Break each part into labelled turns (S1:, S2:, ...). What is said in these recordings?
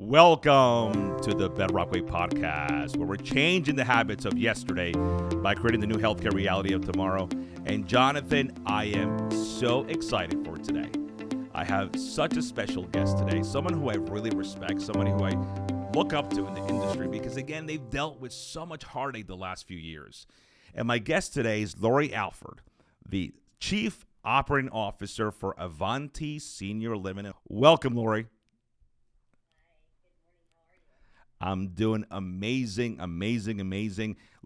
S1: Welcome to the Bedrock Way Podcast, where we're changing the habits of yesterday by creating the new healthcare reality of tomorrow. And Jonathan, I am so excited for today. I have such a special guest today, someone who I really respect, somebody who I look up to in the industry because, again, they've dealt with so much heartache the last few years. And my guest today is Lori Alford, the Chief Operating Officer for Avanti Senior Living. Welcome, Lori. I'm doing amazing.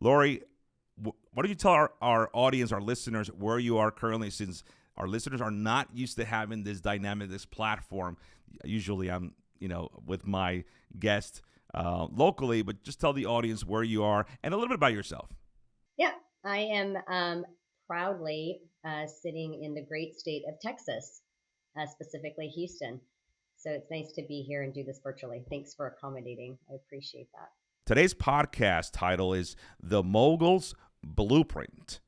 S1: Lori, why don't you tell our audience, our listeners, where you are currently, since our listeners are not used to having this dynamic, this platform. Usually I'm, with my guest locally, but just tell the audience where you are and a little bit about yourself.
S2: Yeah, I am proudly sitting in the great state of Texas, specifically Houston. So it's nice to be here and do this virtually. Thanks for accommodating. I appreciate that.
S1: Today's podcast title is The Mogul's Blueprint,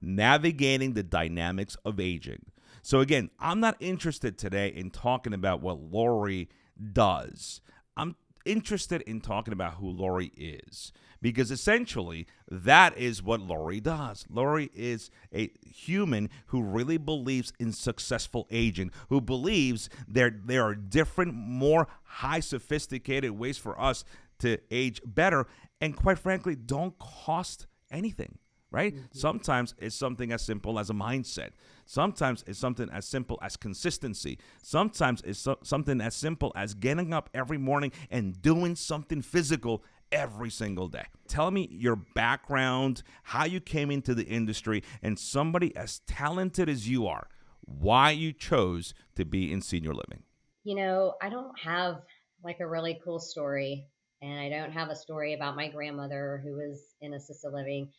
S1: Navigating the Dynamics of Aging. So again, I'm not interested today in talking about what Lori does. I'm interested in talking about who Lori is, because essentially that is what Lori does. Lori is a human who really believes in successful aging, who believes there are different, more high sophisticated ways for us to age better, and quite frankly, don't cost anything. Right? Mm-hmm. Sometimes it's something as simple as a mindset. Sometimes it's something as simple as consistency. Sometimes it's something as simple as getting up every morning and doing something physical every single day. Tell me your background, how you came into the industry, and somebody as talented as you are, why you chose to be in senior living.
S2: I don't have like a really cool story, and I don't have a story about my grandmother who was in assisted living.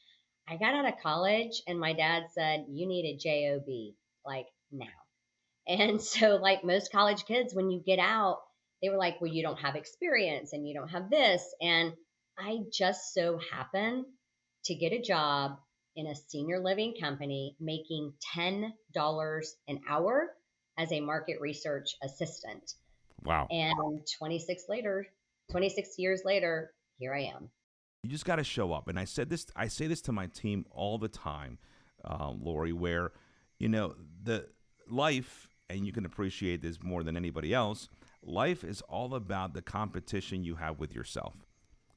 S2: I got out of college and my dad said, you need a job like now. And so, like most college kids, when you get out, they were like, well, you don't have experience and you don't have this. And I just so happened to get a job in a senior living company making $10 an hour as a market research assistant.
S1: Wow.
S2: And 26 years later, here I am.
S1: You just got to show up. And I say this to my team all the time, Lori, where, the life, and you can appreciate this more than anybody else, life is all about the competition you have with yourself,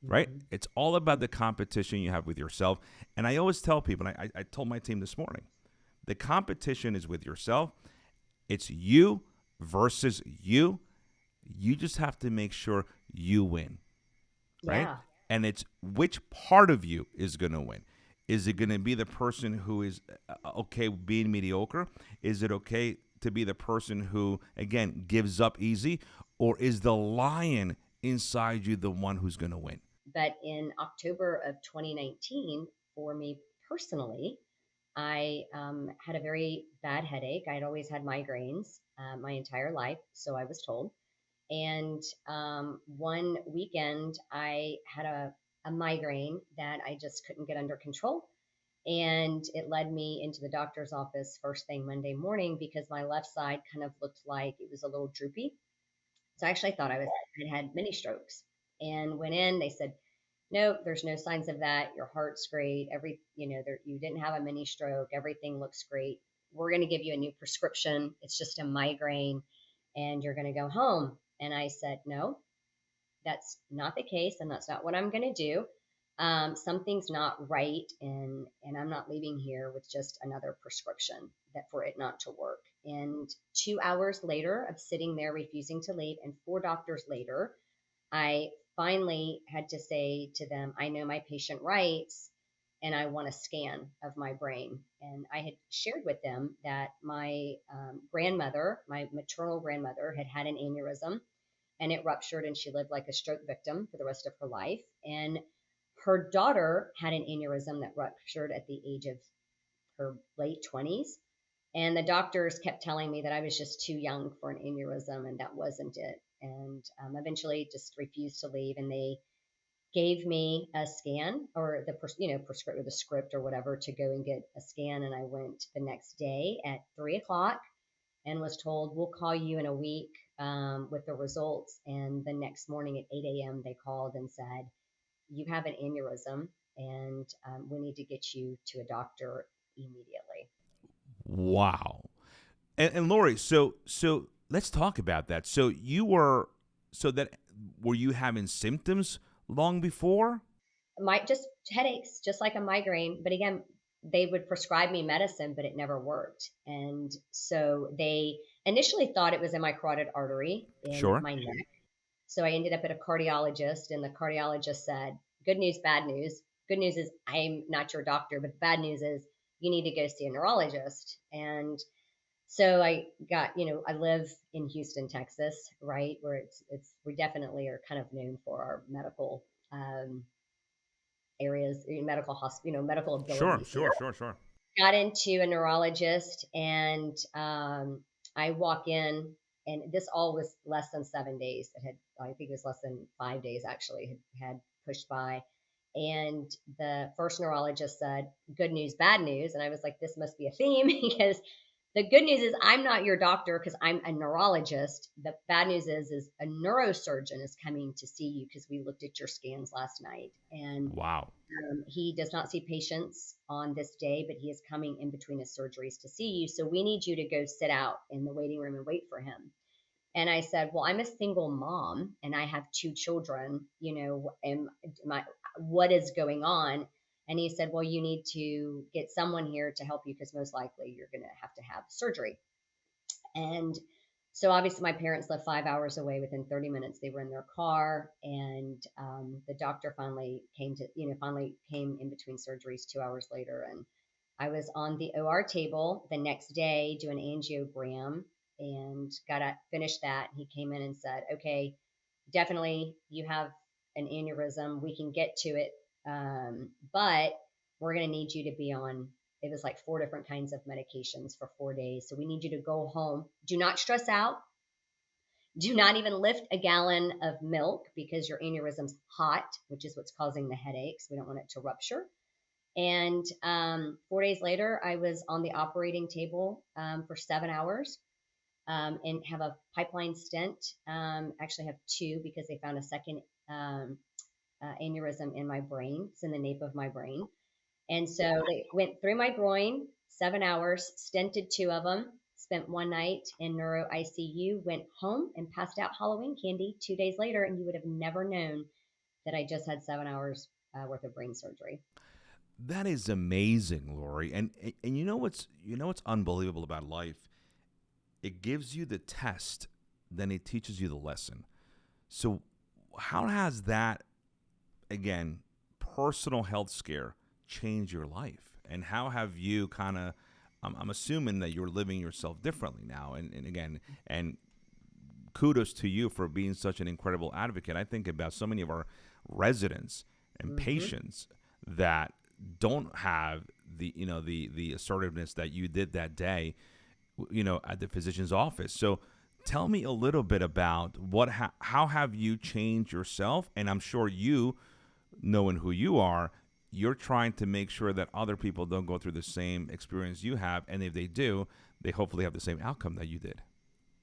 S1: right? Mm-hmm. It's all about the competition you have with yourself. And I always tell people, and I told my team this morning, the competition is with yourself. It's you versus you. You just have to make sure you win, right? Yeah. And it's which part of you is going to win. Is it going to be the person who is okay being mediocre? Is it okay to be the person who, again, gives up easy? Or is the lion inside you the one who's going to win?
S2: But in October of 2019, for me personally, I had a very bad headache. I'd always had migraines my entire life, so I was told. And one weekend, I had a migraine that I just couldn't get under control. And it led me into the doctor's office first thing Monday morning because my left side kind of looked like it was a little droopy. So I actually thought I had mini strokes, and went in. They said, nope, there's no signs of that. Your heart's great. You didn't have a mini stroke. Everything looks great. We're going to give you a new prescription. It's just a migraine and you're going to go home. And I said, no, that's not the case. And that's not what I'm going to do. Something's not right. And I'm not leaving here with just another prescription that for it not to work. And 2 hours later of sitting there refusing to leave, and 4 doctors later, I finally had to say to them, I know my patient rights and I want a scan of my brain. And I had shared with them that my grandmother, my maternal grandmother, had an aneurysm and it ruptured, and she lived like a stroke victim for the rest of her life. And her daughter had an aneurysm that ruptured at the age of her late 20s. And the doctors kept telling me that I was just too young for an aneurysm, and that wasn't it. And eventually just refused to leave. And they gave me a scan, or the script or whatever, to go and get a scan. And I went the next day at 3:00 and was told, we'll call you in a week with the results. And the next morning at 8 a.m., they called and said, you have an aneurysm, and we need to get you to a doctor immediately.
S1: Wow. And Lori, so let's talk about that. So you were so that were you having symptoms long before?
S2: Just headaches, just like a migraine. But again, they would prescribe me medicine, but it never worked. And so they initially thought it was in my carotid artery in
S1: Sure.
S2: my neck. So I ended up at a cardiologist, and the cardiologist said, good news, bad news. Good news is I'm not your doctor, but the bad news is you need to go see a neurologist. And so I got, I live in Houston, Texas, right, where we definitely are kind of known for our medical areas, medical hospital, medical
S1: Sure,
S2: abilities here.
S1: sure, sure, sure.
S2: Got into a neurologist, and I walk in, and this all was less than 7 days. I think it was less than 5 days actually, had pushed by. And the first neurologist said, good news, bad news. And I was like, this must be a theme because the good news is I'm not your doctor because I'm a neurologist. The bad news is a neurosurgeon is coming to see you because we looked at your scans last night. And
S1: Wow.
S2: he does not see patients on this day, but he is coming in between his surgeries to see you. So we need you to go sit out in the waiting room and wait for him. And I said, well, I'm a single mom and I have two children, and what is going on? And he said, well, you need to get someone here to help you because most likely you're going to have surgery. And so obviously my parents lived 5 hours away. Within 30 minutes, they were in their car, and the doctor finally came in between surgeries 2 hours later. And I was on the OR table the next day doing an angiogram and finished that. He came in and said, okay, definitely you have an aneurysm. We can get to it. But we're going to need you to be on, it was like 4 different kinds of medications for 4 days. So we need you to go home. Do not stress out. Do not even lift a gallon of milk because your aneurysm's hot, which is what's causing the headaches. We don't want it to rupture. And 4 days later, I was on the operating table for 7 hours and have a pipeline stent. Actually, have two because they found a second aneurysm in my brain. It's in the nape of my brain. And so they went through my groin, 7 hours, stented two of them, spent one night in neuro ICU, went home and passed out Halloween candy 2 days later. And you would have never known that I just had 7 hours worth of brain surgery.
S1: That is amazing, Lori. And you know what's unbelievable about life? It gives you the test, then it teaches you the lesson. So how has that, again, personal health scare changed your life? And how have you kind of I'm assuming that you're living yourself differently now. And again, and kudos to you for being such an incredible advocate. I think about so many of our residents and
S2: Mm-hmm.
S1: patients that don't have the assertiveness that you did that day, at the physician's office. So tell me a little bit about how have you changed yourself? And I'm sure you, knowing who you are, you're trying to make sure that other people don't go through the same experience you have, and if they do, they hopefully have the same outcome that you did.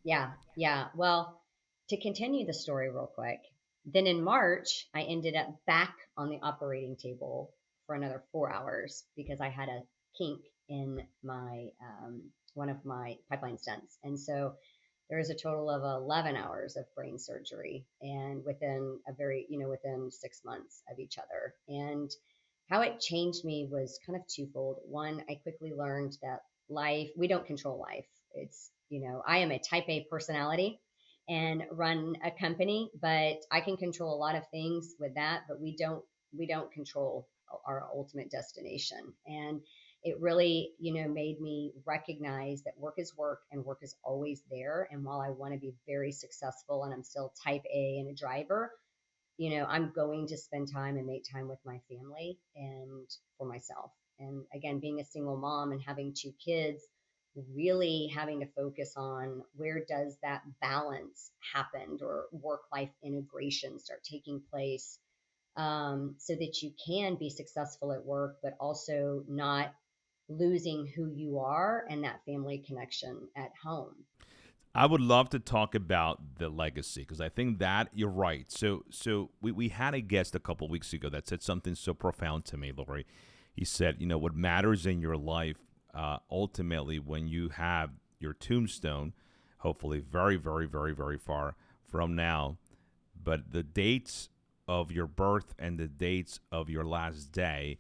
S2: Yeah, yeah. Well, to continue the story real quick, then in March, I ended up back on the operating table for another 4 hours because I had a kink in my one of my pipeline stents. And so there was a total of 11 hours of brain surgery, and within 6 months of each other. And how it changed me was kind of twofold. One, I quickly learned that we don't control life. I am a type A personality and run a company, but I can control a lot of things with that, but we don't control our ultimate destination. And it really, made me recognize that work is work and work is always there. And while I want to be very successful and I'm still type A and a driver, I'm going to spend time and make time with my family and for myself. And again, being a single mom and having two kids, really having to focus on where does that balance happen or work life integration start taking place, so that you can be successful at work, but also not losing who you are and that family connection at home.
S1: I would love to talk about the legacy because I think that you're right. So we had a guest a couple weeks ago that said something so profound to me, Lori. He said, what matters in your life, ultimately, when you have your tombstone, hopefully very, very, very, very far from now, but the dates of your birth and the dates of your last day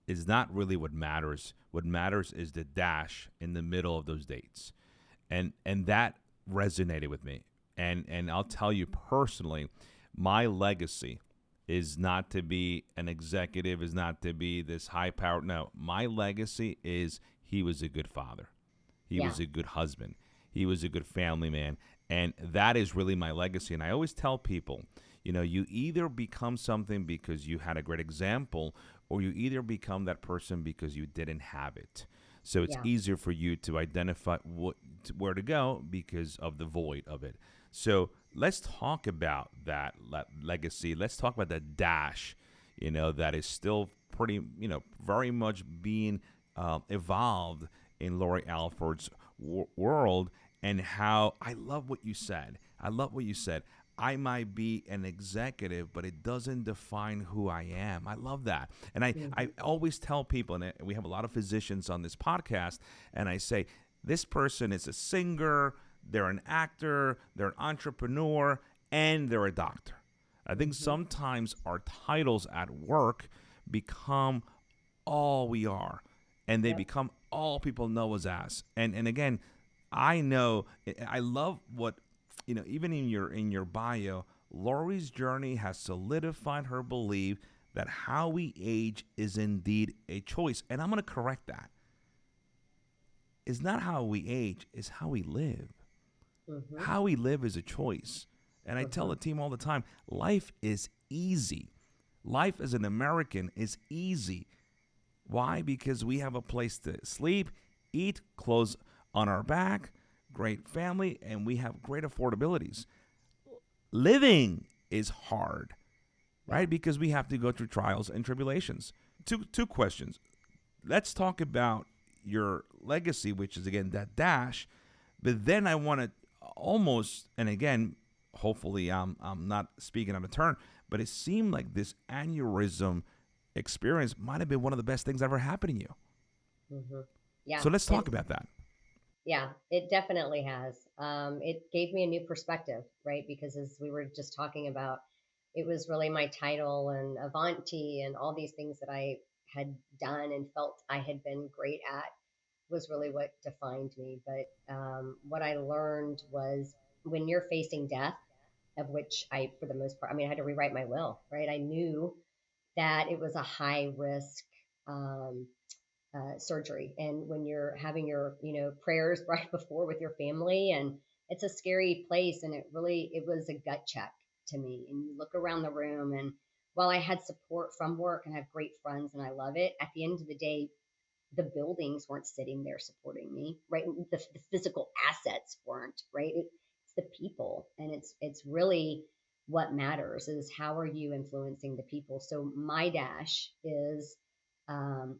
S1: is not really what matters. What matters is the dash in the middle of those dates, and that resonated with me. And I'll tell you personally, my legacy is not to be an executive, is not to be this high power. No, my legacy is he was a good father. He
S2: Yeah.
S1: was a good husband. He was a good family man. And that is really my legacy. And I always tell people, you either become something because you had a great example, or you either become that person because you didn't have it. So it's
S2: Yeah.
S1: easier for you to identify where to go because of the void of it. So let's talk about that legacy. Let's talk about the dash, that is still pretty, very much being evolved in Lori Alford's world, and how I love what you said. I love what you said. I might be an executive, but it doesn't define who I am. I love that. And I
S2: Hmm.
S1: always tell people, and we have a lot of physicians on this podcast, and I say, this person is a singer, they're an actor, they're an entrepreneur, and they're a doctor. I think
S2: Hmm.
S1: sometimes our titles at work become all we are, and they
S2: Yep.
S1: become all people know us as. And again, I know I love what even in your bio, Lori's journey has solidified her belief that how we age is indeed a choice. And I'm going to correct that. It's not how we age, it's how we live.
S2: Hmm.
S1: How we live is a choice. And I tell
S2: Hmm.
S1: the team all the time, life is easy. Life as an American is easy. Why? Because we have a place to sleep, eat, clothes on our back, great family, and we have great affordabilities. Living is hard,
S2: Yeah.
S1: right? Because we have to go through trials and tribulations. Two questions. Let's talk about your legacy, which is again that dash. But then I want to almost, and again, hopefully I'm not speaking out of turn, but it seemed like this aneurysm experience might have been one of the best things that ever happened to you.
S2: Hmm. Yeah.
S1: So let's talk
S2: It's
S1: about that.
S2: Yeah, it definitely has. It gave me a new perspective, right? Because as we were just talking about, it was really my title and Avanti and all these things that I had done and felt I had been great at was really what defined me. But what I learned was when you're facing death, of which I, for the most part, I mean, I had to rewrite my will, right? I knew that it was a high risk um, surgery, and when you're having your prayers right before with your family, and it's a scary place, and it was a gut check to me. And you look around the room, and while I had support from work and I have great friends and I love it, at the end of the day, the buildings weren't sitting there supporting me, right? The physical assets weren't, right? It's the people, and it's really what matters is how are you influencing the people. So my dash is, how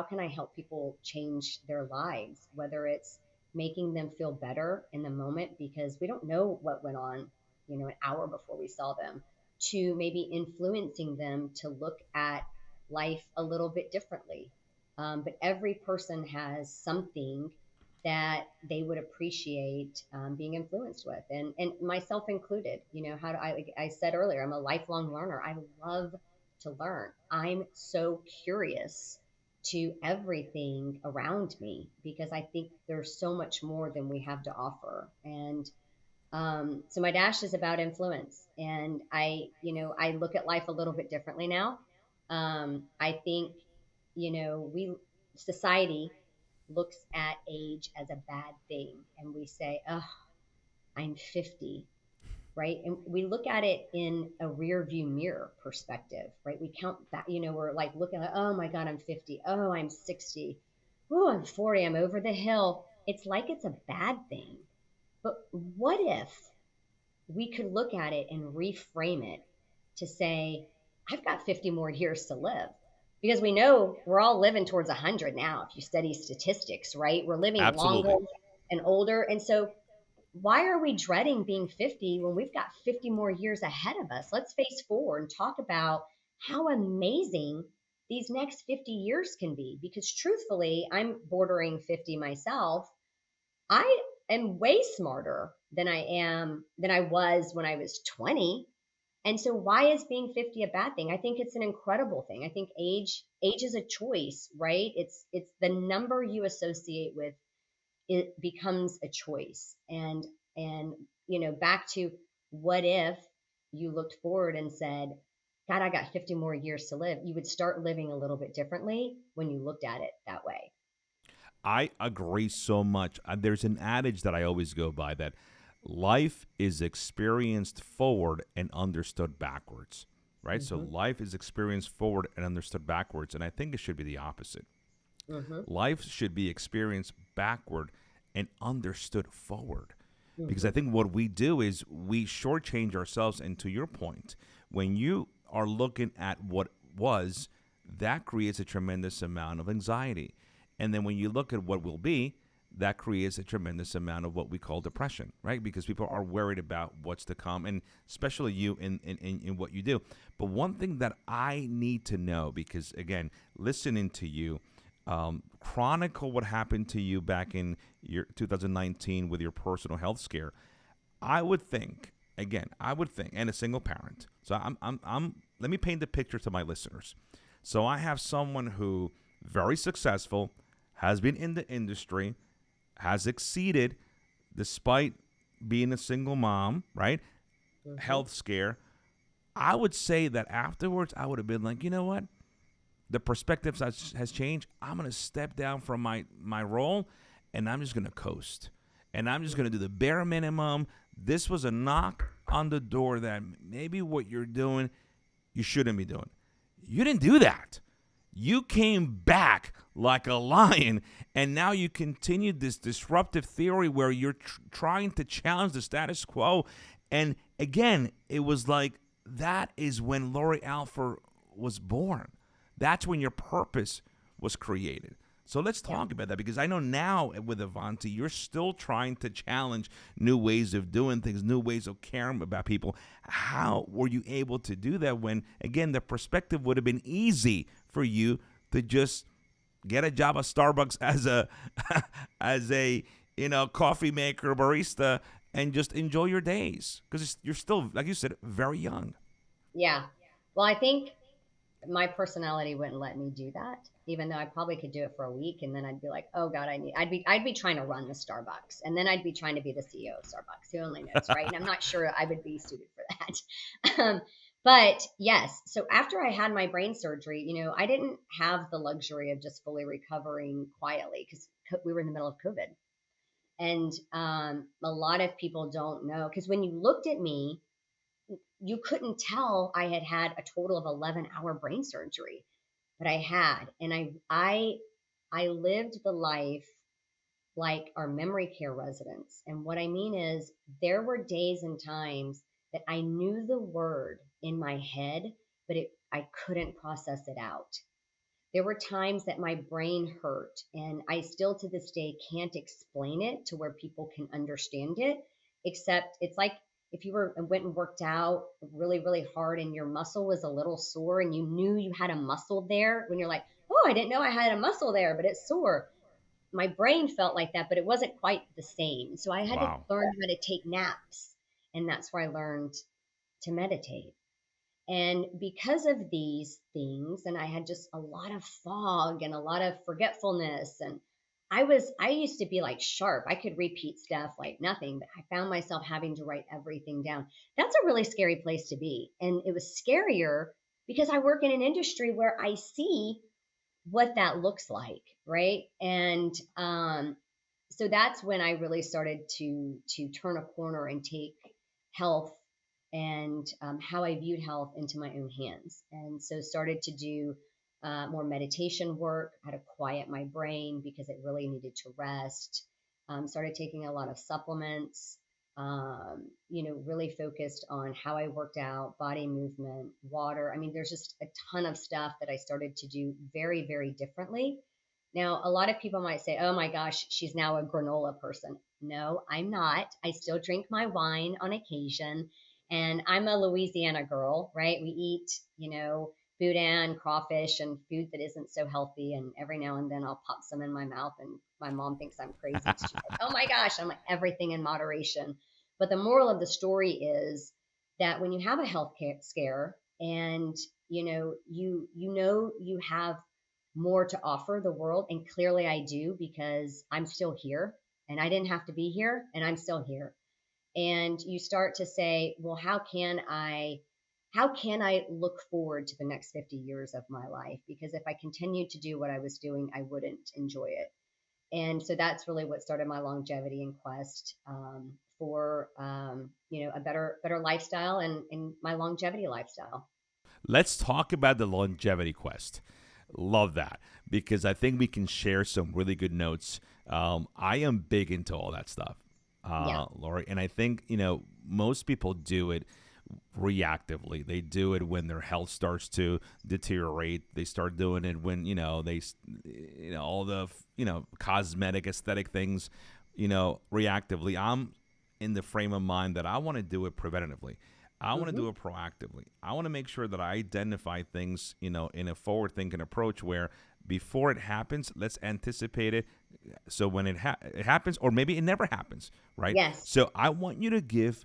S2: can I help people change their lives, whether it's making them feel better in the moment because we don't know what went on, an hour before we saw them, to maybe influencing them to look at life a little bit differently. But every person has something that they would appreciate being influenced with, and myself included. How do like I said earlier, I'm a lifelong learner. I love to learn. I'm so curious to everything around me because I think there's so much more than we have to offer. And so my dash is about influence, and I look at life a little bit differently now. I think, we society looks at age as a bad thing, and we say, "Oh, I'm 50," right? And we look at it in a rear view mirror perspective, right? We count that, we're like looking at, "Oh my God, I'm 50. Oh, I'm 60. Oh, I'm 40. I'm over the hill." It's like it's a bad thing. But what if we could look at it and reframe it to say, I've got 50 more years to live? Because we know we're all living towards 100 now, if you study statistics, right? We're living longer
S1: Absolutely.
S2: and older. And so, why are we dreading being 50 when we've got 50 more years ahead of us? Let's face forward and talk about how amazing these next 50 years can be. Because truthfully, I'm bordering 50 myself. I am way smarter than I was when I was 20. And so why is being 50 a bad thing? I think it's an incredible thing. I think age is a choice, right? It's the number you associate with, it becomes a choice. And back to, what if you looked forward and said, God, I got 50 more years to live. You would start living a little bit differently when you looked at it that way.
S1: I agree so much. There's an adage that I always go by that life is experienced forward and understood backwards, right? So
S2: Mm-hmm.
S1: life is experienced forward and understood backwards. And I think it should be the opposite.
S2: Mm-hmm.
S1: Life should be experienced backward and understood forward. Because
S2: Mm-hmm.
S1: I think what we do is we shortchange ourselves. And to your point, when you are looking at what was, that creates a tremendous amount of anxiety. And then when you look at what will be, that creates a tremendous amount of what we call depression, right? Because people are worried about what's to come, and especially you in what you do. But one thing that I need to know, because again, listening to you, chronicle what happened to you back in your 2019 with your personal health scare. I would think, again, and a single parent. So let me paint the picture to my listeners. So I have someone who very successful, has been in the industry, has exceeded despite being a single mom, right?
S2: Mm-hmm.
S1: Health scare. I would say that afterwards, I would have been like, you know what? The perspective has changed. I'm going to step down from my role, and I'm just going to coast. And I'm just going to do the bare minimum. This was a knock on the door that maybe what you're doing, you shouldn't be doing. You didn't do that. You came back like a lion, and now you continued this disruptive theory where you're trying to challenge the status quo. And again, it was like that is when Lori Alford was born. That's when your purpose was created. So let's
S2: Yeah.
S1: talk about that, because I know now with Avanti, you're still trying to challenge new ways of doing things, new ways of caring about people. How were you able to do that when, again, the perspective would have been easy for you to just get a job at Starbucks as a as a coffee maker, barista, and just enjoy your days, because you're still, like you said, very young.
S2: Yeah. Well, I think my personality wouldn't let me do that, even though I probably could do it for a week, and then I'd be like, oh God, I'd be trying to run the Starbucks, and then I'd be trying to be the CEO of Starbucks. Who only knows, right? And I'm not sure I would be suited for that. But yes, so after I had my brain surgery, I didn't have the luxury of just fully recovering quietly, because we were in the middle of COVID. And a lot of people don't know, because when you looked at me, you couldn't tell I had had a total of 11-hour brain surgery, but I had. And I lived the life like our memory care residents. And what I mean is, there were days and times that I knew the word in my head, but I couldn't process it out. There were times that my brain hurt, and I still to this day can't explain it to where people can understand it, except it's like if you went and worked out really, really hard and your muscle was a little sore and you knew you had a muscle there, when you're like, oh, I didn't know I had a muscle there, but it's sore. My brain felt like that, but it wasn't quite the same. So I had to
S1: Wow.
S2: learn how to take naps. And that's where I learned to meditate. And because of these things, and I had just a lot of fog and a lot of forgetfulness, and I used to be like sharp. I could repeat stuff like nothing, but I found myself having to write everything down. That's a really scary place to be. And it was scarier because I work in an industry where I see what that looks like, right? And so that's when I really started to turn a corner and take health and how I viewed health into my own hands. And so started to do more meditation work, how to quiet my brain because it really needed to rest. Started taking a lot of supplements. Really focused on how I worked out, body movement, water. I mean, there's just a ton of stuff that I started to do very, very differently. Now, a lot of people might say, oh my gosh, she's now a granola person. No, I'm not. I still drink my wine on occasion. And I'm a Louisiana girl, right? We eat, boudin, crawfish, and food that isn't so healthy. And every now and then I'll pop some in my mouth, and my mom thinks I'm crazy. She's like, oh my gosh, I'm like, everything in moderation. But the moral of the story is that when you have a health scare, and you have more to offer the world, and clearly I do, because I'm still here, and I didn't have to be here, and I'm still here. And you start to say, well, how can I look forward to the next 50 years of my life? Because if I continued to do what I was doing, I wouldn't enjoy it. And so that's really what started my longevity and quest, for a better lifestyle, and my longevity lifestyle.
S1: Let's talk about the longevity quest. Love that because I think we can share some really good notes. I am big into all that stuff,
S2: Yeah.
S1: Lori, and I think most people do it reactively. They do it when their health starts to deteriorate. They start doing it when all the cosmetic aesthetic things, reactively. I'm in the frame of mind that I want to do it preventatively. I want to
S2: Hmm.
S1: do it proactively. I want to make sure that I identify things, in a forward thinking approach where before it happens, let's anticipate it. So when it happens, or maybe it never happens, right?
S2: Yes.
S1: So I want you to give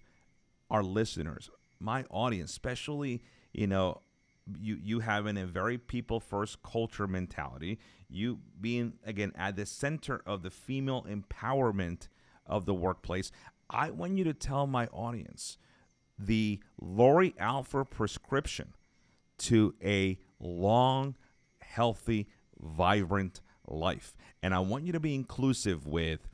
S1: our listeners, my audience, especially, you having a very people first culture mentality, you being again at the center of the female empowerment of the workplace. I want you to tell my audience the Lori Alford prescription to a long, healthy, vibrant life. And I want you to be inclusive with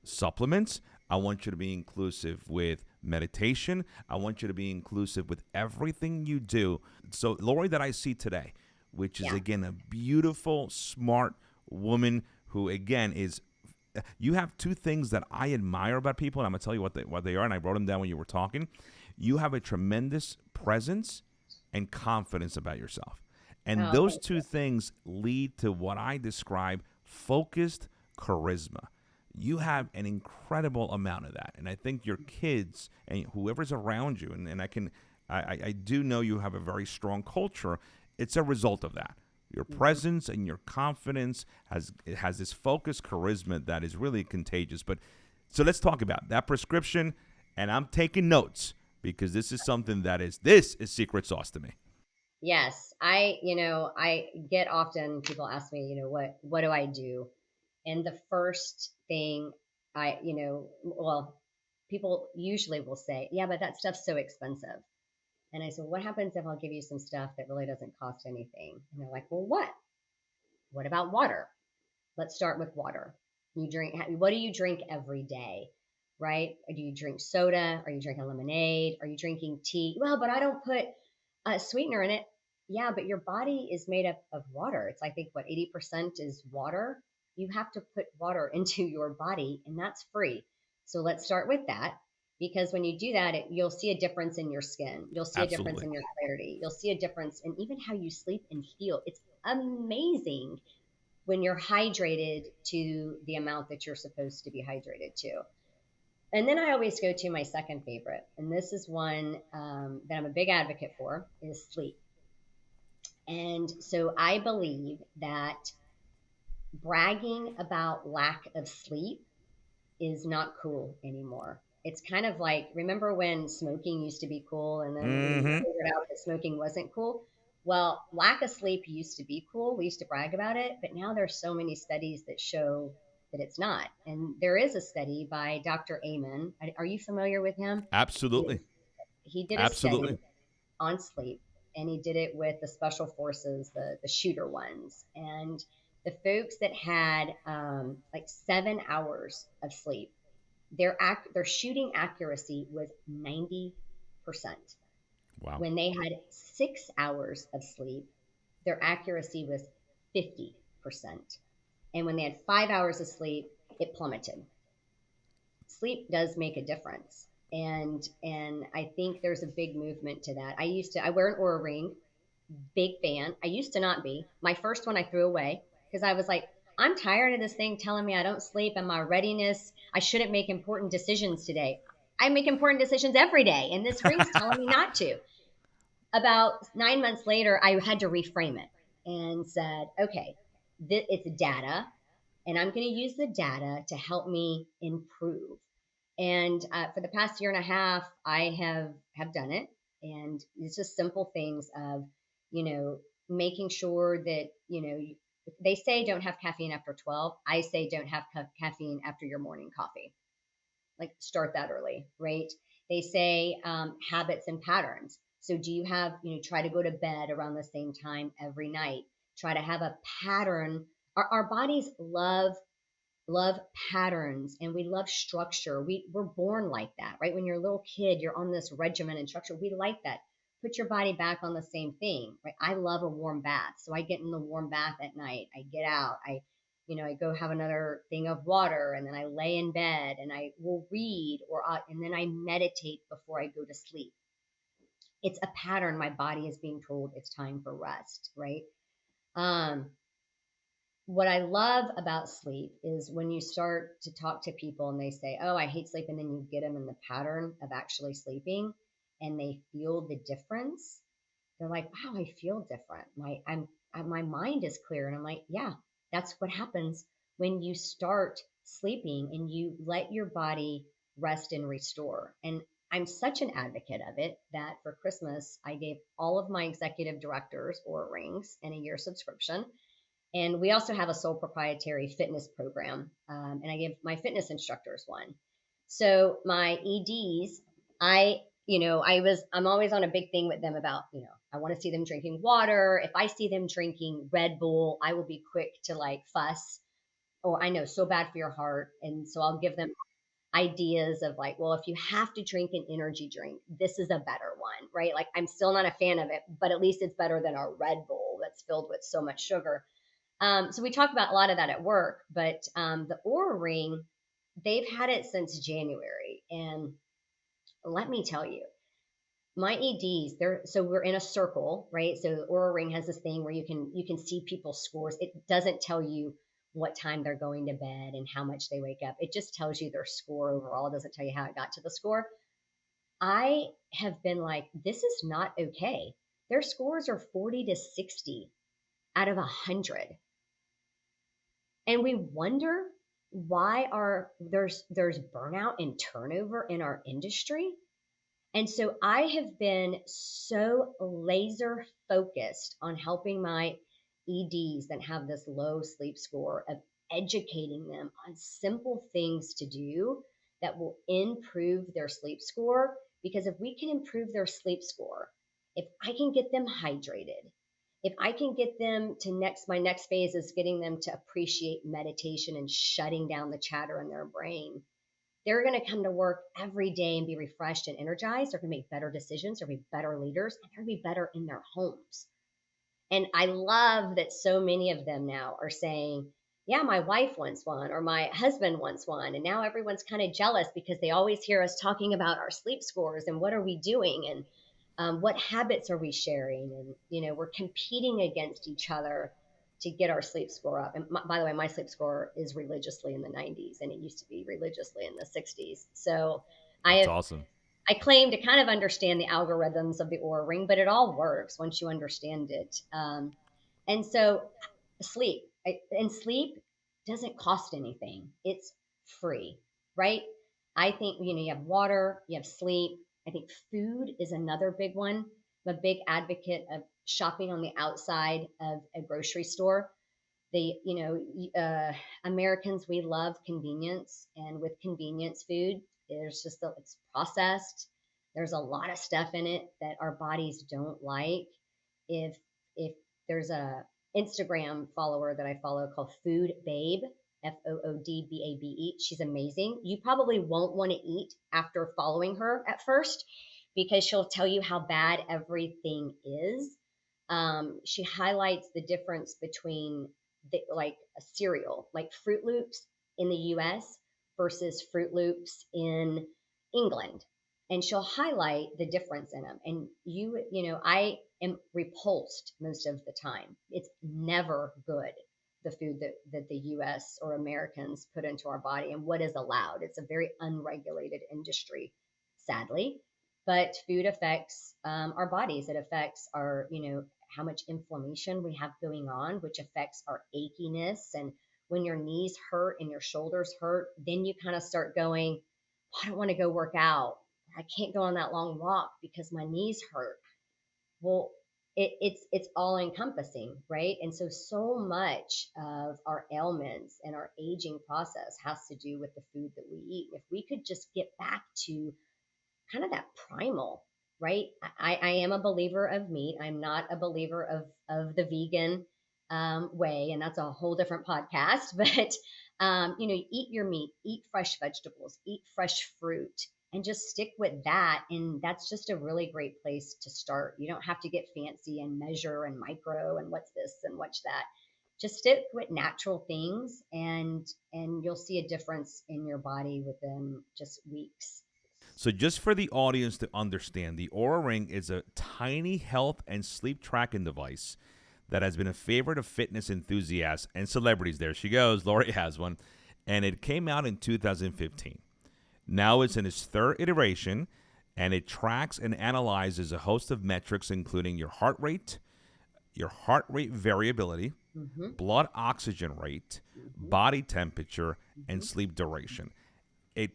S1: supplements. I want you to be inclusive with meditation. I want you to be inclusive with everything you do. So, Lori, that I see today, which is
S2: Yeah.
S1: again a beautiful, smart woman who, again, is. You have two things that I admire about people, and I'm gonna tell you what they are. And I wrote them down when you were talking. You have a tremendous presence and confidence about yourself. And
S2: Oh,
S1: those
S2: thank
S1: two
S2: you.
S1: things lead to what I describe focused charisma. You have an incredible amount of that. And I think your kids and whoever's around you, and I do know you have a very strong culture, it's a result of that. Your
S2: Hmm.
S1: presence and your confidence has this focused charisma that is really contagious. But so let's talk about that prescription. And I'm taking notes because this is secret sauce to me.
S2: Yes, I get often people ask me, what do I do? And the first thing well, people usually will say, yeah, but that stuff's so expensive. And I said, what happens if I'll give you some stuff that really doesn't cost anything? And they're like, well, what? What about water? Let's start with water. What do you drink every day? Right? Do you drink soda? Are you drinking lemonade? Are you drinking tea? Well, but I don't put a sweetener in it. Yeah, but your body is made up of water. It's, I think, what, 80% is water. You have to put water into your body, and that's free. So let's start with that, because when you do that, you'll see a difference in your skin. You'll see a difference
S1: Absolutely.
S2: in your clarity. You'll see a difference in even how you sleep and feel. It's amazing when you're hydrated to the amount that you're supposed to be hydrated to. And then I always go to my second favorite, and this is one, that I'm a big advocate for, is sleep. And so I believe that bragging about lack of sleep is not cool anymore. It's kind of like, remember when smoking used to be cool, and then we
S1: Mm-hmm.
S2: figured out that smoking wasn't cool? Well, lack of sleep used to be cool. We used to brag about it, but now there's so many studies that show that it's not. And there is a study by Dr. Amen. Are you familiar with him?
S1: Absolutely.
S2: He did a study
S1: Absolutely.
S2: on sleep, and he did it with the special forces, the shooter ones. And the folks that had, like 7 hours of sleep, their shooting accuracy was 90%.
S1: Wow.
S2: When they had 6 hours of sleep, their accuracy was 50%. And when they had 5 hours of sleep, it plummeted. Sleep does make a difference. And I think there's a big movement to that. I wear an Oura ring, big fan. I used to not be. My first one I threw away because I was like, I'm tired of this thing telling me I don't sleep and my readiness, I shouldn't make important decisions today. I make important decisions every day, and this ring's telling me not to. About 9 months later, I had to reframe it and said, okay, it's data, and I'm going to use the data to help me improve. And for the past year and a half, I have done it, and it's just simple things of, making sure that they say don't have caffeine after 12. I say don't have caffeine after your morning coffee. Like start that early, right? They say habits and patterns. So do you have, try to go to bed around the same time every night. Try to have a pattern. Our bodies love patterns, and we love structure. We're born like that, right? When you're a little kid, you're on this regimen and structure. We like that. Put your body back on the same thing, right? I love a warm bath, so I get in the warm bath at night. I get out. I go have another thing of water, and then I lay in bed and I will read, and then I meditate before I go to sleep. It's a pattern. My body is being told it's time for rest, right? Um, what I love about sleep is when you start to talk to people and they say, "Oh, I hate sleep," and then you get them in the pattern of actually sleeping, and they feel the difference. They're like, "Wow, I feel different. My mind is clear." And I'm like, "Yeah, that's what happens when you start sleeping and you let your body rest and restore." And I'm such an advocate of it that for Christmas, I gave all of my executive directors Oura rings and a year subscription. And we also have a sole proprietary fitness program. And I give my fitness instructors one. So my EDs, I'm always on a big thing with them about, I want to see them drinking water. If I see them drinking Red Bull, I will be quick to like fuss. Or I know, so bad for your heart. And so I'll give them ideas of like, well, if you have to drink an energy drink, this is a better one, right? Like I'm still not a fan of it, but at least it's better than our Red Bull that's filled with so much sugar. So we talk about a lot of that at work, but the Oura Ring, they've had it since January, and let me tell you, my EDs, we're in a circle, right? So the Oura Ring has this thing where you can see people's scores. It doesn't tell you what time they're going to bed and how much they wake up. It just tells you their score overall. It doesn't tell you how it got to the score. I have been like, this is not okay. Their scores are 40 to 60 out of 100. And we wonder why there's burnout and turnover in our industry. And so I have been so laser focused on helping my EDs that have this low sleep score, of educating them on simple things to do that will improve their sleep score. Because if we can improve their sleep score, if I can get them hydrated, if I can get them to my next phase is getting them to appreciate meditation and shutting down the chatter in their brain, they're going to come to work every day and be refreshed and energized. They're going to make better decisions. They're going to be better leaders, and they're going to be better in their homes. And I love that so many of them now are saying, yeah, my wife wants one, or my husband wants one. And now everyone's kind of jealous because they always hear us talking about our sleep scores and what are we doing, and what habits are we sharing. And, we're competing against each other to get our sleep score up. And by the way, my sleep score is religiously in the 90s, and it used to be religiously in the 60s. So I
S1: That's
S2: have
S1: awesome.
S2: I claim to kind of understand the algorithms of the Oura Ring, but it all works once you understand it. And so and sleep doesn't cost anything. It's free, right? I think, you have water, you have sleep. I think food is another big one. I'm a big advocate of shopping on the outside of a grocery store. They, Americans, we love convenience, and with convenience food, it's processed. There's a lot of stuff in it that our bodies don't like. If there's a Instagram follower that I follow called Food Babe, FOODBABE, she's amazing. You probably won't want to eat after following her at first because she'll tell you how bad everything is. She highlights the difference between like a cereal, like Fruit Loops in the US versus Fruit Loops in England. And she'll highlight the difference in them. And I am repulsed most of the time. It's never good. the food that the US or Americans put into our body and what is allowed. It's a very unregulated industry, sadly. But food affects our bodies. It affects our, how much inflammation we have going on, which affects our achiness. And when your knees hurt and your shoulders hurt, then you kind of start going, I don't want to go work out. I can't go on that long walk because my knees hurt. Well, it's all encompassing, right? And so much of our ailments and our aging process has to do with the food that we eat. If we could just get back to kind of that primal, right? I am a believer of meat. I'm not a believer of the vegan way, and that's a whole different podcast. But eat your meat, eat fresh vegetables, eat fresh fruit, and just stick with that. And that's just a really great place to start. You don't have to get fancy and measure and micro and what's this and what's that. Just stick with natural things, and you'll see a difference in your body within just weeks.
S1: So just for the audience to understand, the Oura Ring is a tiny health and sleep tracking device that has been a favorite of fitness enthusiasts and celebrities. There she goes. Lori has one. And it came out in 2015. Now it's in its third iteration, and it tracks and analyzes a host of metrics, including your heart rate variability, blood oxygen rate, body temperature, and sleep duration. It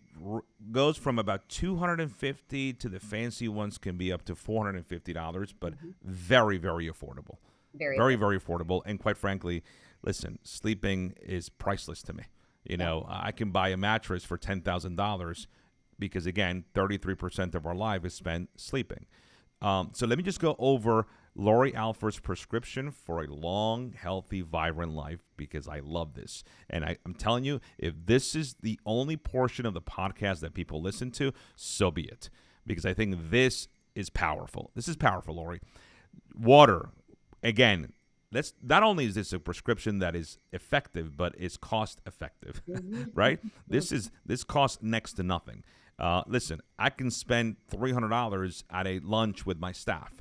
S1: goes from about $250 to the fancy ones can be up to $450, but very, very affordable. Very, very affordable. And quite frankly, listen, sleeping is priceless to me. I can buy a mattress for $10,000 because, again, 33% of our life is spent sleeping. So let me just go over Lori Alford's prescription for a long, healthy, vibrant life, because I love this. And I'm telling you, if this is the only portion of the podcast that people listen to, so be it. Because I think this is powerful. This is powerful, Lori. Water, again, not only is this a prescription that is effective, but it's cost effective, right? This costs next to nothing. Listen, I can spend $300 at a lunch with my staff.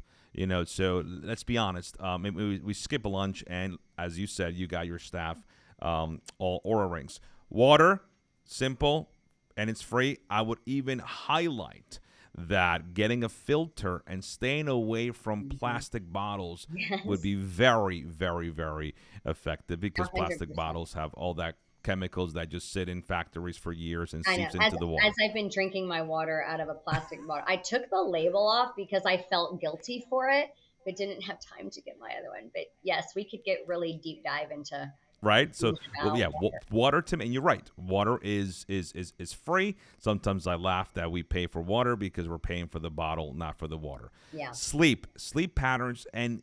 S1: So let's be honest. We skip a lunch, and as you said, you got your staff all Oura rings. Water, simple, and it's free. I would even highlight that getting a filter and staying away from plastic bottles would be very, very, very effective, because
S2: 100%.
S1: Plastic bottles have all that chemicals that just sit in factories for years and seeps into the water.
S2: As I've been drinking my water out of a plastic bottle, I took the label off because I felt guilty for it, but didn't have time to get my other one. But yes, we could get really deep dive into
S1: right. So water to me, and you're right. Water is free. Sometimes I laugh that we pay for water because we're paying for the bottle, not for the water.
S2: Yeah.
S1: Sleep patterns, and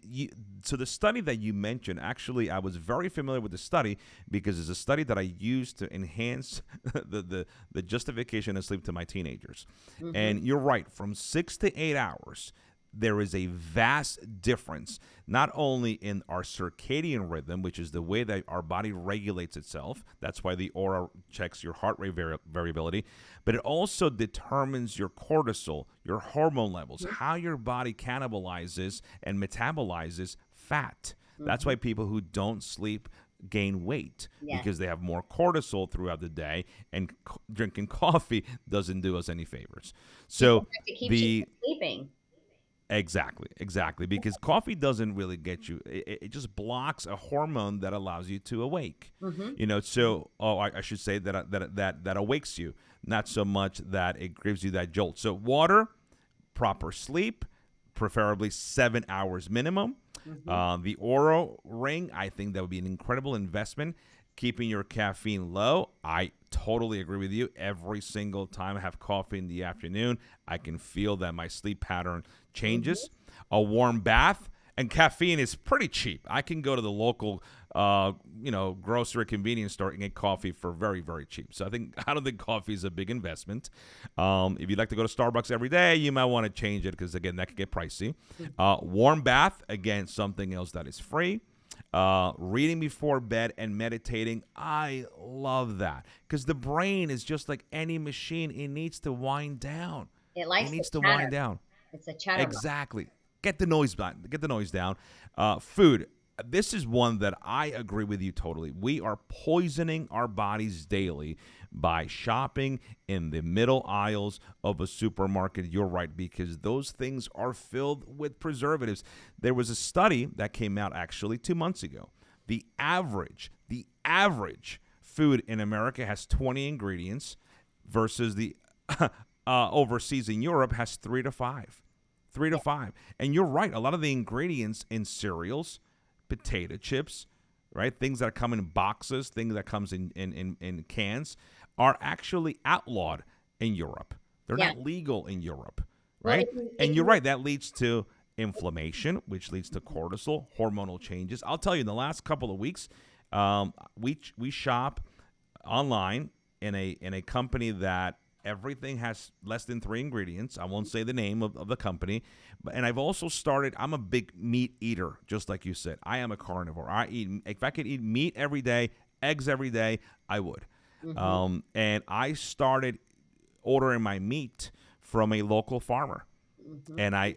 S1: so the study that you mentioned, actually, I was very familiar with the study because it's a study that I used to enhance the justification of sleep to my teenagers. And you're right. From 6 to 8 hours, there is a vast difference, not only in our circadian rhythm, which is the way that our body regulates itself. That's why the Oura checks your heart rate variability, but it also determines your cortisol, your hormone levels, how your body cannibalizes and metabolizes fat. That's why people who don't sleep gain weight, because they have more cortisol throughout the day, and drinking coffee doesn't do us any favors. So
S2: it keeps you sleeping.
S1: Exactly. Because coffee doesn't really get you. It just blocks a hormone that allows you to awake. So I should say that awakes you, not so much that it gives you that jolt. So water, proper sleep, preferably 7 hours minimum. The Oura ring, I think that would be an incredible investment. Keeping your caffeine low, I totally agree with you. Every single time I have coffee in the afternoon, I can feel that my sleep pattern changes. A warm bath, and caffeine is pretty cheap. I can go to the local, grocery convenience store and get coffee for very, very cheap. So I don't think coffee is a big investment. If you'd like to go to Starbucks every day, you might want to change it because, again, that could get pricey. Warm bath, again, something else that is free. Reading before bed and meditating, I love that, because the brain is just like any machine. It needs to wind down.
S2: It needs to
S1: wind down.
S2: It's a chatter.
S1: Exactly. Get the noise down. Food. this is one that I agree with you totally. We are poisoning our bodies daily by shopping in the middle aisles of a supermarket. You're right, because those things are filled with preservatives. There was a study that came out actually 2 months ago. The average food in America has 20 ingredients versus the overseas in Europe has 3 to 5. 3 to 5. And you're right. A lot of the ingredients in cereals, potato chips, right? Things that come in boxes, things that comes in cans are actually outlawed in Europe. They're
S2: Yeah.
S1: not legal in Europe,
S2: Well,
S1: right? And you're right. That leads to inflammation, which leads to cortisol, hormonal changes. I'll tell you, in the last couple of weeks, we shop online in a company that everything has less than 3 ingredients. I won't say the name of the company. And I've also started, I'm a big meat eater, just like you said. I am a carnivore. If I could eat meat every day, eggs every day, I would. And I started ordering my meat from a local farmer. And I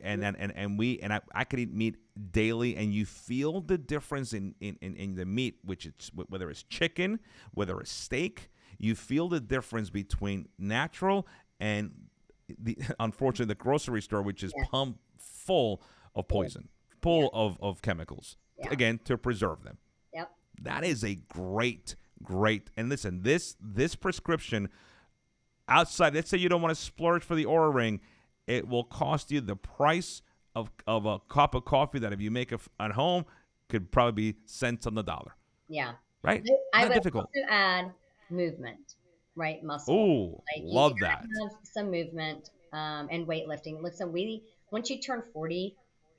S1: could eat meat daily, and you feel the difference in the meat, which it's whether it's chicken, whether it's steak. You feel the difference between natural and unfortunately the grocery store, which is pumped full of poison, full of chemicals, again, to preserve them.
S2: Yep.
S1: That is a great, and listen, this prescription outside, let's say you don't want to splurge for the Oura ring, it will cost you the price of a cup of coffee that if you make at home could probably be cents on the dollar.
S2: Yeah.
S1: Right?
S2: I
S1: Not
S2: would
S1: difficult.
S2: also add movement, right? Muscle.
S1: Oh,
S2: Like
S1: love
S2: you
S1: that.
S2: gotta have some movement and weightlifting. Listen, once you turn 40,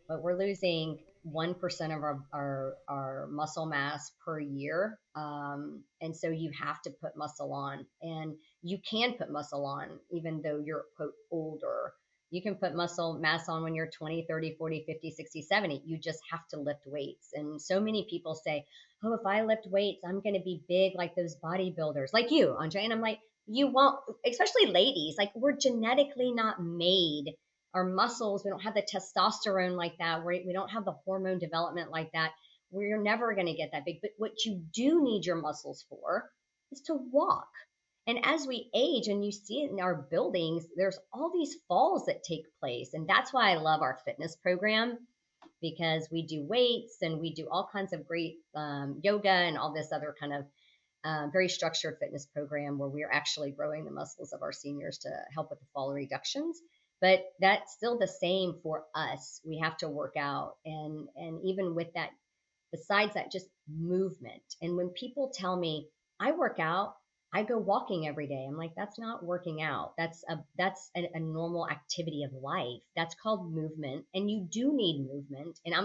S2: but we're losing 1% of our muscle mass per year. And so you have to put muscle on, and you can put muscle on even though you're quote older. You can put muscle mass on when you're 20, 30, 40, 50, 60, 70. You just have to lift weights. And so many people say, oh, if I lift weights, I'm going to be big like those bodybuilders, like you, Andre. And I'm like, you won't, especially ladies. Like, we're genetically not made. Our muscles, we don't have the testosterone like that. We don't have the hormone development like that. We're never going to get that big. But what you do need your muscles for is to walk. And as we age, and you see it in our buildings, there's all these falls that take place. And that's why I love our fitness program, because we do weights and we do all kinds of great yoga and all this other kind of very structured fitness program where we're actually growing the muscles of our seniors to help with the fall reductions. But that's still the same for us. We have to work out. And even with that, besides that, just movement. And when people tell me I work out, I go walking every day. I'm like, that's not working out. That's a normal activity of life. That's called movement, and you do need movement. And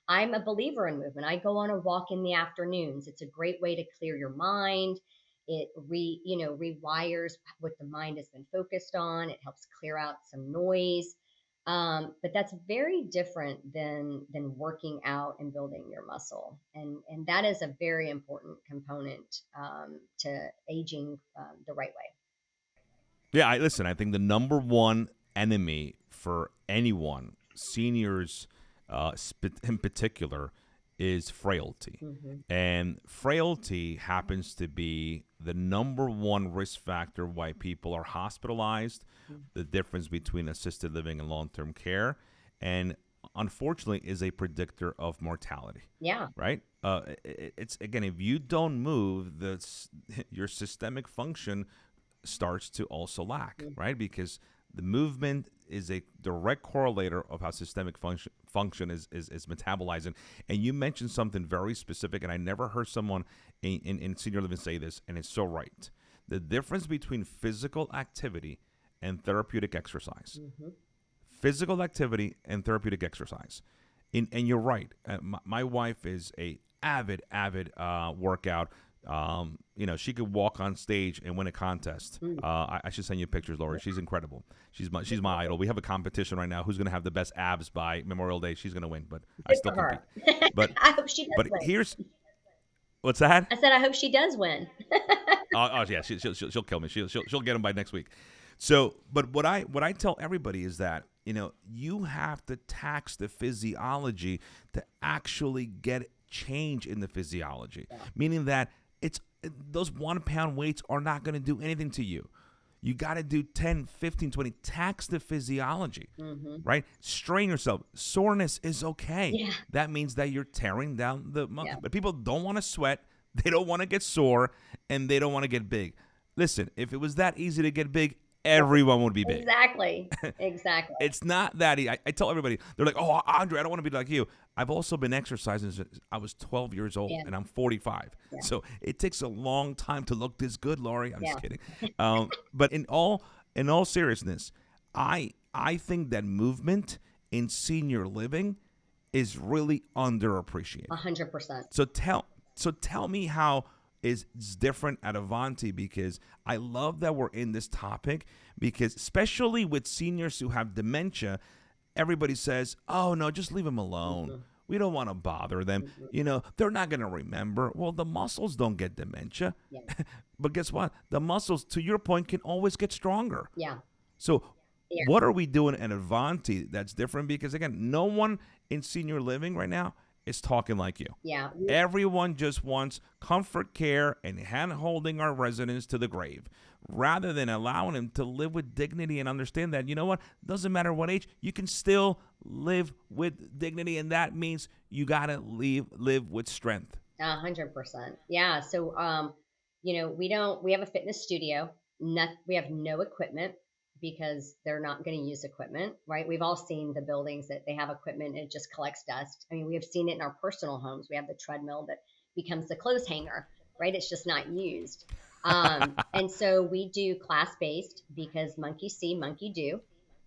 S2: I'm a believer in movement. I go on a walk in the afternoons. It's a great way to clear your mind. It rewires what the mind has been focused on. It helps clear out some noise. But that's very different than working out and building your muscle, and that is a very important component to aging the right way.
S1: Yeah, listen, I think the number one enemy for anyone, seniors in particular, is frailty. And frailty happens to be the number one risk factor why people are hospitalized, the difference between assisted living and long-term care, and unfortunately is a predictor of mortality.
S2: Yeah.
S1: Right? It's again, if you don't move, your systemic function starts to also lack, right? Because the movement is a direct correlator of how systemic function is metabolizing. And you mentioned something very specific, and I never heard someone in senior living say this, and it's so right. The difference between physical activity and therapeutic exercise. Physical activity and therapeutic exercise. And you're right. My wife is a avid workout. She could walk on stage and win a contest. I should send you pictures, Lori. She's incredible. She's my idol. We have a competition right now. Who's going to have the best abs by Memorial Day? She's going to win, but I still compete. But
S2: I hope she does win.
S1: Here's what's that?
S2: I said I hope she does win.
S1: Oh yeah, she'll kill me. She'll get him by next week. So, but what I tell everybody is that you have to tax the physiology to actually get change in the physiology,
S2: Yeah.
S1: meaning that those 1 pound weights are not going to do anything to you. You got to do 10, 15, 20. Tax the physiology,
S2: Mm-hmm.
S1: right? Strain yourself. Soreness is okay.
S2: Yeah.
S1: That means that you're tearing down the muscle.
S2: Yeah.
S1: But people don't want to sweat. They don't want to get sore, and they don't want to get big. Listen, if it was that easy to get big, everyone would be big.
S2: Exactly. Exactly.
S1: It's not that easy. I tell everybody, they're like, oh, Andre, I don't want to be like you. I've also been exercising since I was 12 years old,
S2: Yeah.
S1: and I'm 45.
S2: Yeah.
S1: So it takes a long time to look this good, Lori. I'm
S2: Yeah.
S1: just kidding. But in all seriousness, I think that movement in senior living is really underappreciated.
S2: 100%.
S1: So tell me how is different at Avanti, because I love that we're in this topic, because especially with seniors who have dementia, everybody says, oh no, just leave them alone.
S2: Mm-hmm.
S1: We don't want to bother them.
S2: Mm-hmm.
S1: You know, they're not going to remember. Well, the muscles don't get dementia.
S2: Yeah.
S1: But guess what? The muscles, to your point, can always get stronger.
S2: Yeah.
S1: So
S2: Yeah.
S1: what are we doing at Avanti that's different? Because again, no one in senior living right now is talking like you.
S2: Yeah.
S1: Everyone just wants comfort care and hand holding our residents to the grave, rather than allowing them to live with dignity and understand that, you know what, doesn't matter what age, you can still live with dignity. And that means you got to live with strength.
S2: 100%. Yeah. So, we have a fitness studio. We have no equipment because they're not going to use equipment, right? We've all seen the buildings that they have equipment and it just collects dust. I mean, we have seen it in our personal homes. We have the treadmill that becomes the clothes hanger, right? It's just not used. And so we do class-based because monkey see, monkey do.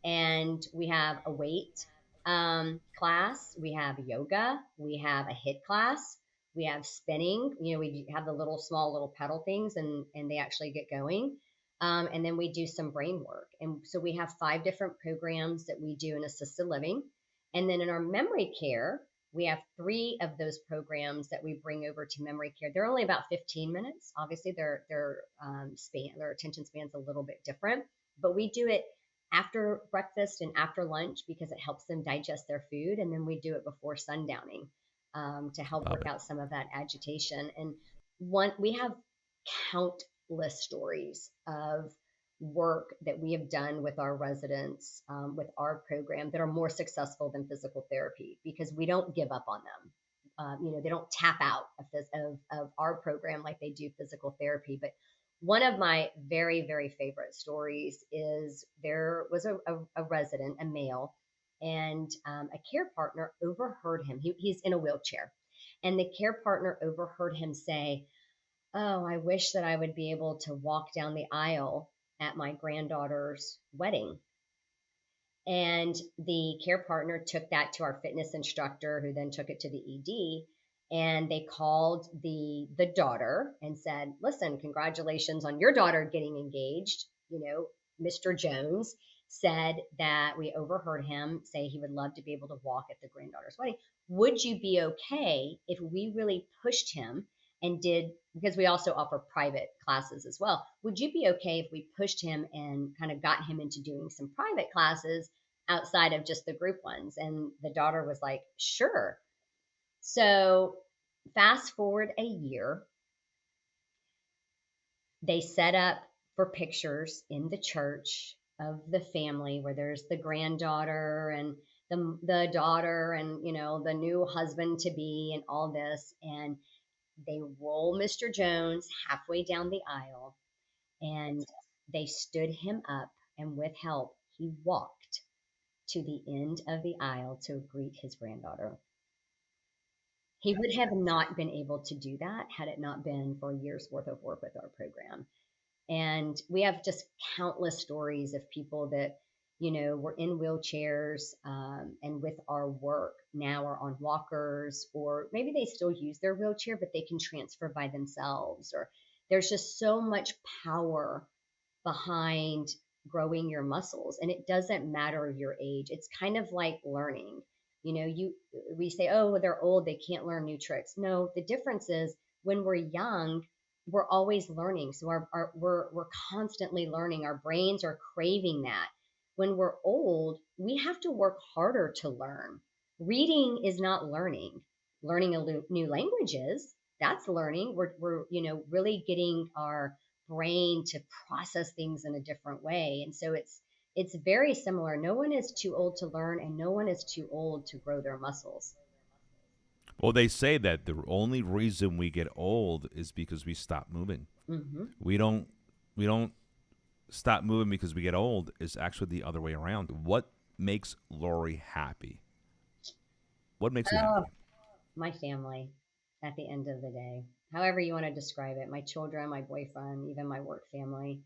S2: And we have a weight class, we have yoga, we have a HIIT class, we have spinning. We have the small little pedal things, and they actually get going. And then we do some brain work. And so we have 5 different programs that we do in assisted living. And then in our memory care, we have 3 of those programs that we bring over to memory care. They're only about 15 minutes. Obviously, their attention span's a little bit different, but we do it after breakfast and after lunch because it helps them digest their food. And then we do it before sundowning to help work out some of that agitation. And we have countless stories of work that we have done with our residents, with our program, that are more successful than physical therapy because we don't give up on them. They don't tap out of our program like they do physical therapy. But one of my very, very favorite stories is there was a resident, a male, and a care partner overheard him. He's in a wheelchair, and the care partner overheard him say, "Oh, I wish that I would be able to walk down the aisle at my granddaughter's wedding." And the care partner took that to our fitness instructor, who then took it to the ED. And they called the daughter and said, "Listen, congratulations on your daughter getting engaged. Mr. Jones said that we overheard him say he would love to be able to walk at the granddaughter's wedding. Would you be okay if we really pushed him and did, because we also offer private classes as well, would you be okay if we pushed him and kind of got him into doing some private classes outside of just the group ones?" And the daughter was like, "Sure." So fast forward a year, they set up for pictures in the church of the family where there's the granddaughter and the daughter and the new husband to be and all this. And they roll Mr. Jones halfway down the aisle, and they stood him up, and with help he walked to the end of the aisle to greet his granddaughter. He would have not been able to do that had it not been for a year's worth of work with our program. And we have just countless stories of people that, were in wheelchairs, and with our work now are on walkers, or maybe they still use their wheelchair, but they can transfer by themselves. Or there's just so much power behind growing your muscles, and it doesn't matter your age. It's kind of like learning. We say, "Oh, they're old, they can't learn new tricks." No, the difference is when we're young, we're always learning. So we're constantly learning. Our brains are craving that. When we're old, we have to work harder to learn. Reading is not learning. Learning new languages, that's learning. We're, really getting our brain to process things in a different way. And so it's very similar. No one is too old to learn, and no one is too old to grow their muscles.
S1: Well, they say that the only reason we get old is because we stop moving.
S2: Hmm.
S1: We don't stop moving because we get old. Is actually the other way around. What makes Lori happy? What makes you
S2: Oh,
S1: happy?
S2: my family at the end of the day. However you want to describe it, my children, my boyfriend, even my work family.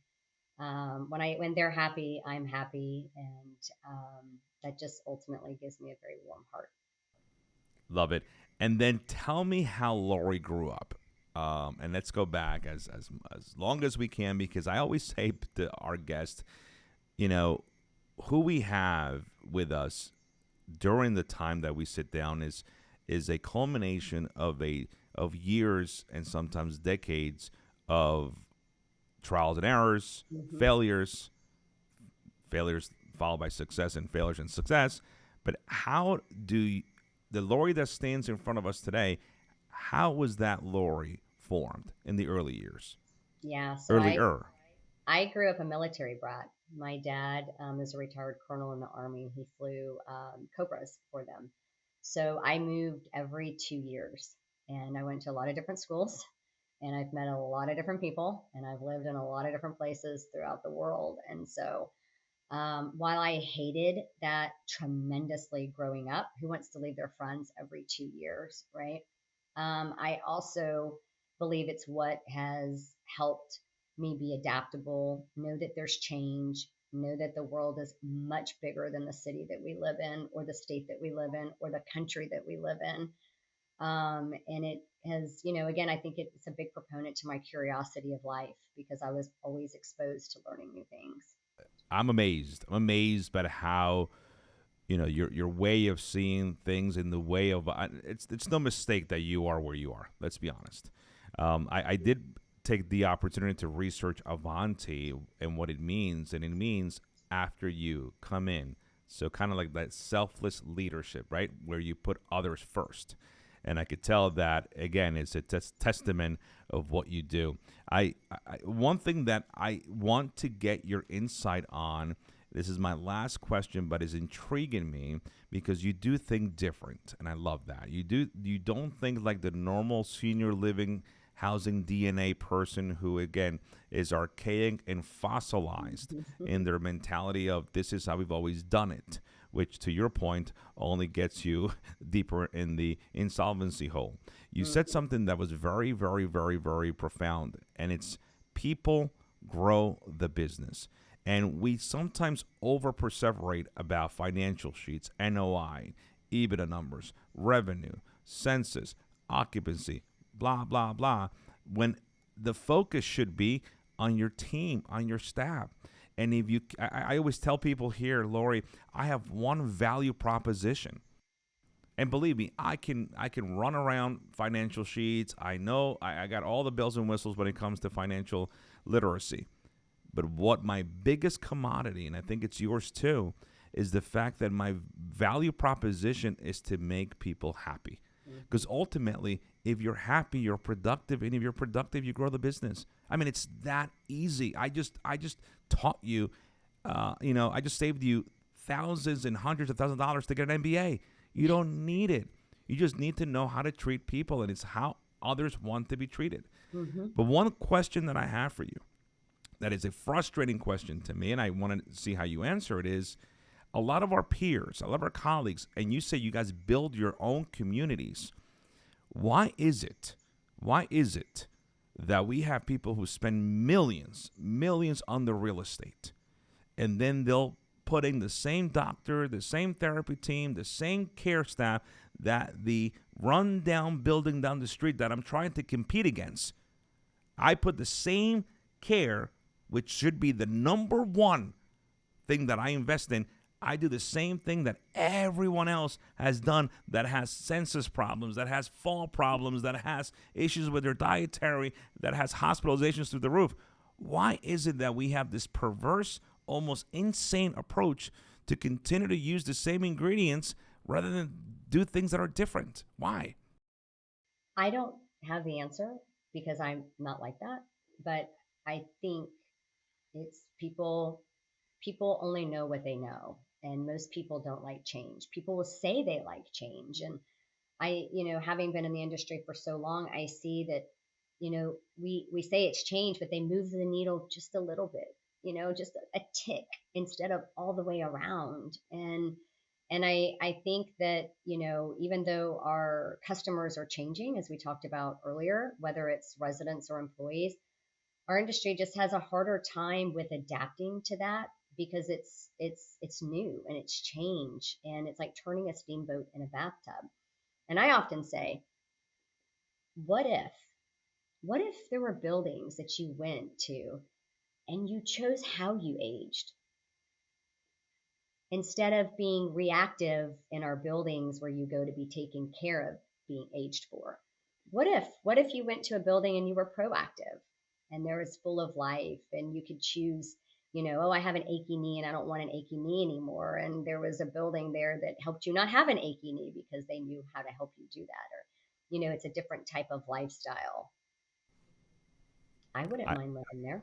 S2: When they're happy, I'm happy, and that just ultimately gives me a very warm heart.
S1: Love it. And then tell me how Lori grew up. And let's go back as long as we can, because I always say to our guests, you know, who we have with us during the time that we sit down is a culmination of years and sometimes decades of trials and errors,
S2: Hmm.
S1: failures, failures followed by success, and failures and success. But how do you, the Lori that stands in front of us today, how was that Lori formed in the early years?
S2: Yeah, so
S1: Earlier.
S2: I grew up a military brat. My dad is a retired colonel in the Army. He flew Cobras for them. So I moved every 2 years, and I went to a lot of different schools, and I've met a lot of different people, and I've lived in a lot of different places throughout the world. And so while I hated that tremendously growing up, who wants to leave their friends every 2 years, right? I also believe it's what has helped me be adaptable, know that there's change, know that the world is much bigger than the city that we live in, or the state that we live in, or the country that we live in. And it has, again, I think it's a big proponent to my curiosity of life because I was always exposed to learning new things.
S1: I'm amazed. I'm amazed by how your way of seeing things in the way of it's no mistake that you are where you are. Let's be honest. I did take the opportunity to research Avanti and what it means, and it means after you come in. So kind of like that selfless leadership, right, where you put others first. And I could tell that again it's a testament of what you do. One thing that I want to get your insight on. This is my last question, but is intriguing me because you do think different, and I love that. You don't think like the normal senior living housing DNA person who again is archaic and fossilized in their mentality of this is how we've always done it, which to your point only gets you deeper in the insolvency hole. You said
S2: Mhm.
S1: something that was very, very, very, very profound, and it's people grow the business. And we sometimes over perseverate about financial sheets, NOI, EBITDA numbers, revenue, census, occupancy, blah, blah, blah, when the focus should be on your team, on your staff. And if you, I always tell people here, Lori, I have one value proposition. And believe me, I can run around financial sheets. I know I got all the bells and whistles when it comes to financial literacy. But what my biggest commodity, and I think it's yours too, is the fact that my value proposition is to make people happy. Because ultimately, if you're happy, you're productive, and if you're productive, you grow the business. I mean, it's that easy. I just taught you, I just saved you thousands and hundreds of thousands of dollars to get an MBA. You don't need it. You just need to know how to treat people, and it's how others want to be treated.
S2: Mhm.
S1: But one question that I have for you that is a frustrating question to me, and I want to see how you answer it, is a lot of our peers, a lot of our colleagues, and you say you guys build your own communities. Why is it? Why is it that we have people who spend millions on the real estate, and then they'll put in the same doctor, the same therapy team, the same care staff that the rundown building down the street that I'm trying to compete against? I put the same care, which should be the number one thing that I invest in. I do the same thing that everyone else has done that has census problems, that has fall problems, that has issues with their dietary, that has hospitalizations through the roof. Why is it that we have this perverse, almost insane approach to continue to use the same ingredients rather than do things that are different? Why?
S2: I don't have the answer because I'm not like that, but I think it's people only know what they know, and most people don't like change. People will say they like change, and having been in the industry for so long, I see that, we say it's change, but they move the needle just a little bit, just a tick instead of all the way around. And I think that, even though our customers are changing, as we talked about earlier, whether it's residents or employees, our industry just has a harder time with adapting to that because it's new and it's change, and it's like turning a steamboat in a bathtub. And I often say, what if there were buildings that you went to and you chose how you aged instead of being reactive in our buildings where you go to be taken care of being aged for? What if you went to a building and you were proactive and there was full of life and you could choose, oh, I have an achy knee and I don't want an achy knee anymore. And there was a building there that helped you not have an achy knee because they knew how to help you do that. Or, it's a different type of lifestyle. I wouldn't
S1: I,
S2: mind living there.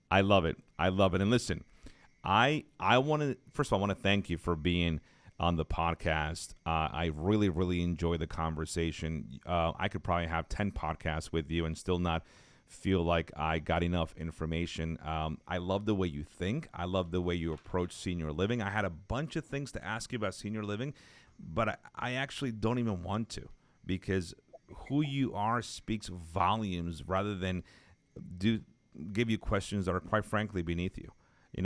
S1: I love it. I love it. And listen, I want to first of all I want to thank you for being on the podcast. I really really enjoy the conversation. I could probably have 10 podcasts with you and still not feel like I got enough information. I love the way you think. I love the way you approach senior living. I had a bunch of things to ask you about senior living, but I actually don't even want to, because who you are speaks volumes rather than do give you questions that are quite frankly beneath you.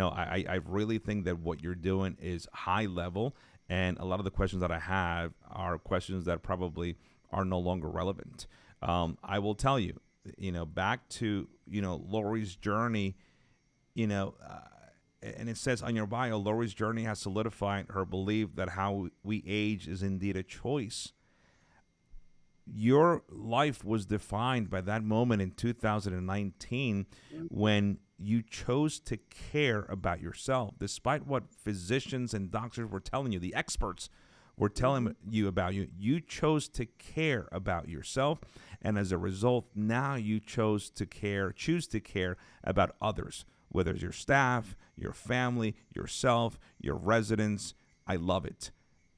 S1: I really think that what you're doing is high level, and a lot of the questions that I have are questions that probably are no longer relevant. I will tell you, back to, Lori's journey, and it says on your bio, Lori's journey has solidified her belief that how we age is indeed a choice. Your life was defined by that moment in 2019 when you chose to care about yourself, despite what physicians and doctors were telling you, the experts were telling you about you. You chose to care about yourself, and as a result, now you choose to care about others, whether it's your staff, your family, yourself, your residents. I love it.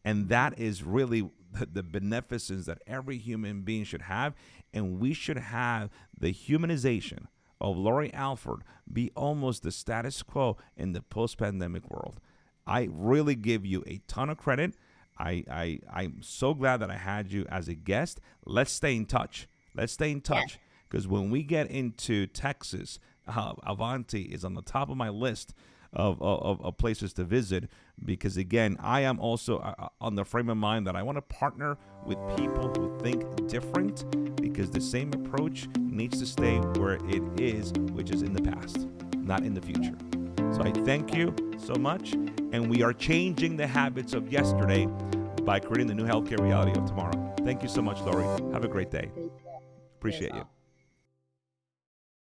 S1: And that is really the beneficence that every human being should have. And we should have the humanization of Lori Alford be almost the status quo in the post-pandemic world. I really give you a ton of credit. I'm so glad that I had you as a guest. Let's stay in touch.
S2: Yes.
S1: Because when we get into Texas, Avanti is on the top of my list of places to visit, because again, I am also on the frame of mind that I want to partner with people who think different, because the same approach needs to stay where it is, which is in the past, not in the future. So I thank you so much, and we are changing the habits of yesterday by creating the new healthcare reality of tomorrow. Thank you so much, Lori. Have a great day.
S2: Thank you. You as
S1: Appreciate you.
S2: well.